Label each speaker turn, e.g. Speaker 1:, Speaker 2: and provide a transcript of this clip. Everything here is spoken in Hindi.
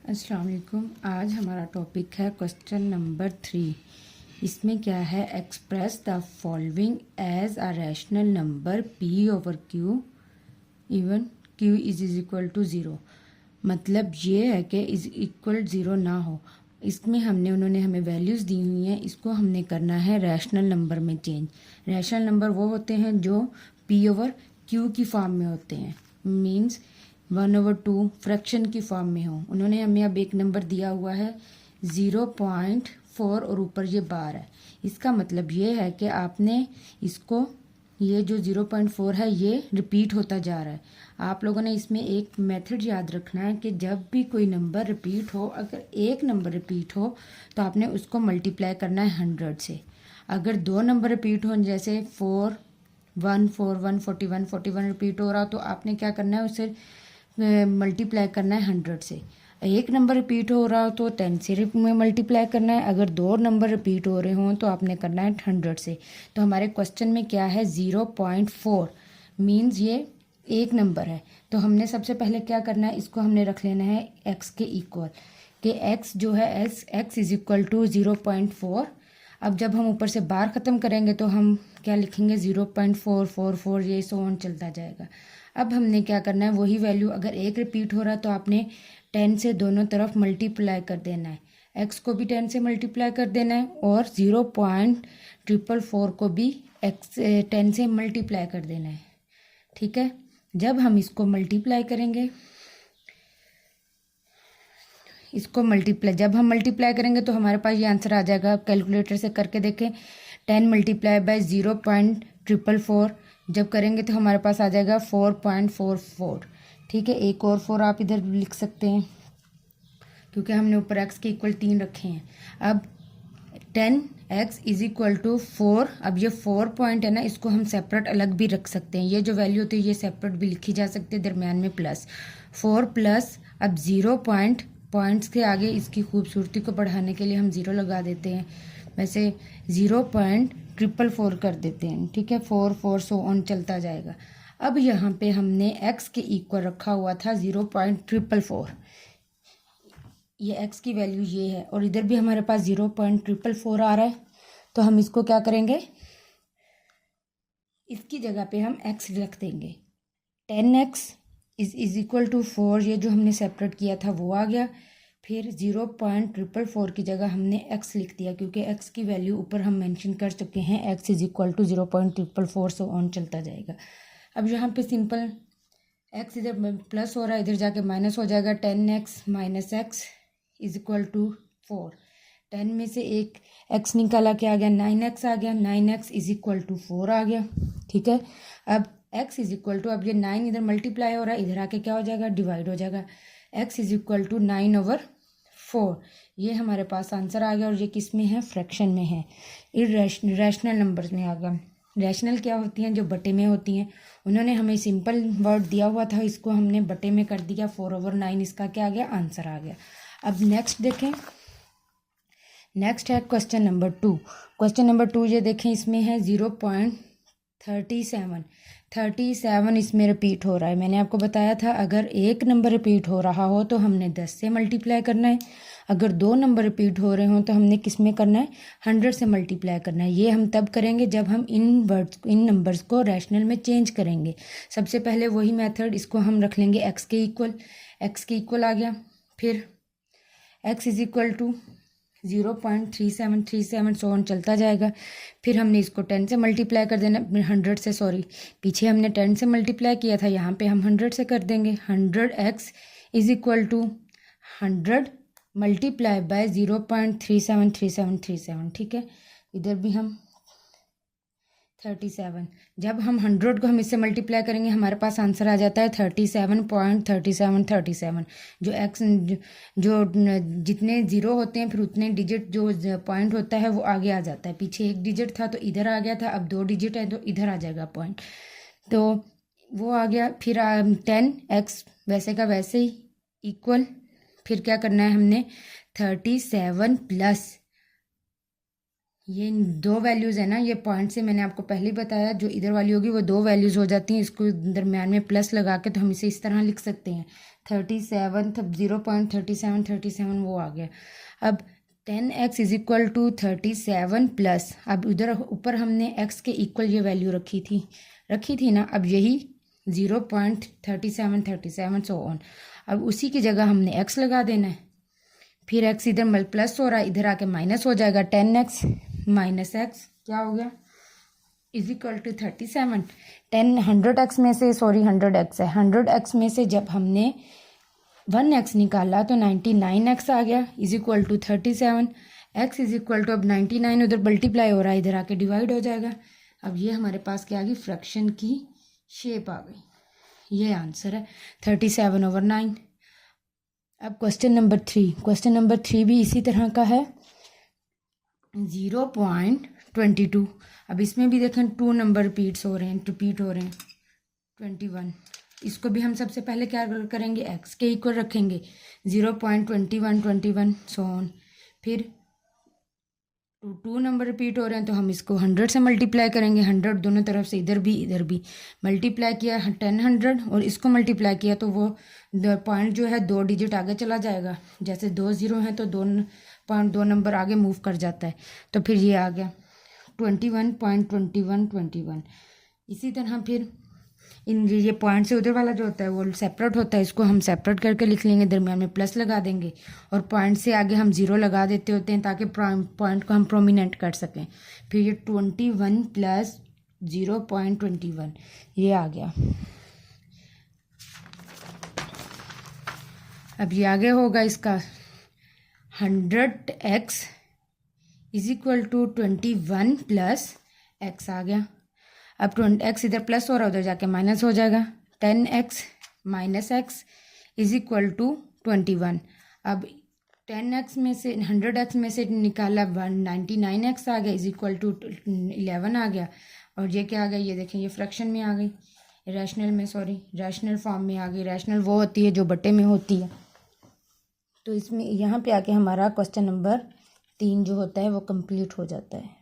Speaker 1: अस्सलाम वालेकुम। आज हमारा टॉपिक है क्वेश्चन नंबर 3। इसमें क्या है, express the following as a rational number p over q even q is equal to zero. मतलब ये है कि इज इक्वल ज़ीरो ना हो। इसमें उन्होंने हमें वैल्यूज़ दी हुई हैं, इसको हमने करना है रैशनल नंबर में चेंज। रैशनल नंबर वो होते हैं जो पी ओवर क्यू की फॉर्म में होते हैं, मीन्स 1/2 फ्रैक्शन की फॉर्म में हो। उन्होंने हमें अब एक नंबर दिया हुआ है 0.4 और ऊपर ये बार है। इसका मतलब ये है कि आपने इसको, ये जो 0.4 है ये रिपीट होता जा रहा है। आप लोगों ने इसमें एक मेथड याद रखना है कि जब भी कोई नंबर रिपीट हो, अगर एक नंबर रिपीट हो तो आपने उसको मल्टीप्लाई करना है 100 से। अगर दो नंबर रिपीट हो, जैसे 4 1 4 1 41 41 रिपीट हो रहा, तो आपने क्या करना है, उसे मल्टीप्लाई करना है 100 से। एक नंबर रिपीट हो रहा हो तो 10 से मल्टीप्लाई करना है। अगर दो नंबर रिपीट हो रहे हों तो आपने करना है 100 से। तो हमारे क्वेश्चन में क्या है, 0.4 मीन्स ये एक नंबर है। तो हमने सबसे पहले क्या करना है, इसको हमने रख लेना है x के इक्वल, कि x जो है x इज इक्वल टू 0.4। अब जब हम ऊपर से बार ख़त्म करेंगे तो हम क्या लिखेंगे, 0.444, ये सो ऑन चलता जाएगा। अब हमने क्या करना है, वही वैल्यू अगर एक रिपीट हो रहा है तो आपने 10 से दोनों तरफ मल्टीप्लाई कर देना है। x को भी 10 से मल्टीप्लाई कर देना है और 0.444 को भी 10 से मल्टीप्लाई कर देना है। ठीक है, जब हम इसको मल्टीप्लाई करेंगे, जब हम मल्टीप्लाई करेंगे तो हमारे पास ये आंसर आ जाएगा। कैलकुलेटर से करके देखें, 10 मल्टीप्लाई बाय 0.444 जब करेंगे तो हमारे पास आ जाएगा 4.44। ठीक है, एक और 4 आप इधर लिख सकते हैं क्योंकि हमने ऊपर x के इक्वल 3 रखे हैं। अब 10x इज इक्वल टू 4। अब ये 4 पॉइंट है ना, इसको हम सेपरेट अलग भी रख सकते हैं। ये जो वैल्यू होती है ये सेपरेट भी लिखी जा सकती है, दरमियान में प्लस 4 प्लस। अब 0 पॉइंट्स के आगे इसकी खूबसूरती को बढ़ाने के लिए हम 0 लगा देते हैं। वैसे 0.444 कर देते हैं। ठीक है, 4 4 सो ऑन चलता जाएगा। अब यहाँ पे हमने x के इक्वल रखा हुआ था 0.444। ये x की वैल्यू ये है और इधर भी हमारे पास 0.444 आ रहा है। तो हम इसको क्या करेंगे, इसकी जगह पे हम x रख देंगे। 10x इज इक्वल टू 4, ये जो हमने सेपरेट किया था वो आ गया। फिर 0.444 की जगह हमने x लिख दिया क्योंकि x की वैल्यू ऊपर हम मेंशन कर चुके हैं। x is equal to 0.444 so on चलता जाएगा। अब यहाँ पे सिंपल x इधर प्लस हो रहा है, इधर जाके माइनस हो जाएगा। 10x minus x is equal to 4। 10 में से एक x निकाला, क्या आ गया, 9x आ गया। 9x इज इक्वल टू 4 आ गया। ठीक है, अब x इज इक्वल टू, अब ये 9 इधर मल्टीप्लाई हो रहा है, इधर आके क्या हो जाएगा, डिवाइड हो जाएगा। x is equal to 9/4। ये हमारे पास आंसर आ गया और ये किस में है, फ्रैक्शन में है, रैशनल नंबर्स में आ गया। रैशनल क्या होती हैं, जो बटे में होती हैं। उन्होंने हमें सिंपल वर्ड दिया हुआ था, इसको हमने बटे में कर दिया, 4/9 इसका क्या आ गया, आंसर आ गया। अब नेक्स्ट देखें, नेक्स्ट है क्वेश्चन नंबर 2। क्वेश्चन नंबर 2 ये देखें, इसमें है 0.37 इसमें रिपीट हो रहा है। मैंने आपको बताया था अगर एक नंबर रिपीट हो रहा हो तो हमने 10 से मल्टीप्लाई करना है। अगर दो नंबर रिपीट हो रहे हों तो हमने किस में करना है, 100 से मल्टीप्लाई करना है। ये हम तब करेंगे जब हम इन नंबर्स को रैशनल में चेंज करेंगे। सबसे पहले वही मेथड, इसको हम रख लेंगे x के इक्वल। x के इक्वल आ गया, फिर x is equal to 0.3737 so on चलता जाएगा। फिर हमने इसको 10 से मल्टीप्लाई कर देना, 100 से, सॉरी पीछे हमने 10 से मल्टीप्लाई किया था, यहाँ पे हम 100 से कर देंगे। 100x is equal to 100 multiply by 0.373737। ठीक है, इधर भी हम 37, जब हम 100 को हम इससे मल्टीप्लाई करेंगे हमारे पास आंसर आ जाता है 37.3737। जो x जो जितने ज़ीरो होते हैं फिर उतने डिजिट जो पॉइंट होता है वो आगे आ जाता है। पीछे एक डिजिट था तो इधर आ गया था, अब 2 डिजिट है तो इधर आ जाएगा पॉइंट, तो वो आ गया। फिर 10x वैसे का वैसे ही इक्वल, फिर क्या करना है हमने 37 प्लस ये दो वैल्यूज़ है ना, ये पॉइंट से मैंने आपको पहले ही बताया, जो इधर वाली होगी वो दो वैल्यूज़ हो जाती हैं, इसको दरम्यान में प्लस लगा के तो हम इसे इस तरह लिख सकते हैं 37, 0.37 वो आ गया। अब 10x is equal to 37 plus, अब उधर ऊपर हमने x के इक्वल ये वैल्यू रखी थी ना, अब यही 0.37 सो ऑन। अब उसी की जगह हमने x लगा देना है, फिर x इधर प्लस हो रहा है, इधर आके माइनस हो जाएगा, 10x माइनस x क्या हो गया इज इक्वल टू 37। 100x में से 100x है, 100x में से जब हमने 1x निकाला तो 99x आ गया is equal to 37। x is equal to अब 99 उधर मल्टीप्लाई हो रहा है, इधर आके डिवाइड हो जाएगा। अब ये हमारे पास क्या आ गई, फ्रैक्शन की शेप आ गई। ये आंसर है 37/9। अब क्वेश्चन नंबर 3 भी इसी तरह का है, 0.22। अब इसमें भी देखें 2 नंबर रिपीट हो रहे हैं 21। इसको भी हम सबसे पहले क्या करेंगे, x के इक्वल रखेंगे 0.21 सो ऑन। फिर 2 नंबर रिपीट हो रहे हैं तो हम इसको 100 से मल्टीप्लाई करेंगे, 100 दोनों तरफ से, इधर भी मल्टीप्लाई किया 10 और इसको मल्टीप्लाई किया तो वो पॉइंट जो है 2 डिजिट आगे चला जाएगा। जैसे 2 0 हैं तो 2 नंबर आगे मूव कर जाता है, तो फिर ये आ गया 21.21। इसी तरह फिर ये पॉइंट से उधर वाला जो होता है वो सेपरेट होता है, इसको हम सेपरेट करके लिख लेंगे, दरमियान में प्लस लगा देंगे और पॉइंट से आगे हम 0 लगा देते होते हैं ताकि पॉइंट को हम प्रोमिनेंट कर सकें। फिर ये 21 प्लस 0.21 ये आ गया। अब ये आगे होगा इसका 100x is equal to 21 plus x आ गया। अब x इधर प्लस हो रहा है, उधर जाके माइनस हो जाएगा, 10x minus x is equal to 21। अब 10x में से 100x में से निकाला 99x आ गया इज इक्वल टू 11 आ गया। और ये क्या आ गया, ये देखें ये फ्रैक्शन में आ गई, रैशनल फॉर्म में आ गई। रैशनल वो होती है जो बटे में होती है। तो इसमें यहाँ पे आके हमारा क्वेश्चन नंबर 3 जो होता है वो कंप्लीट हो जाता है।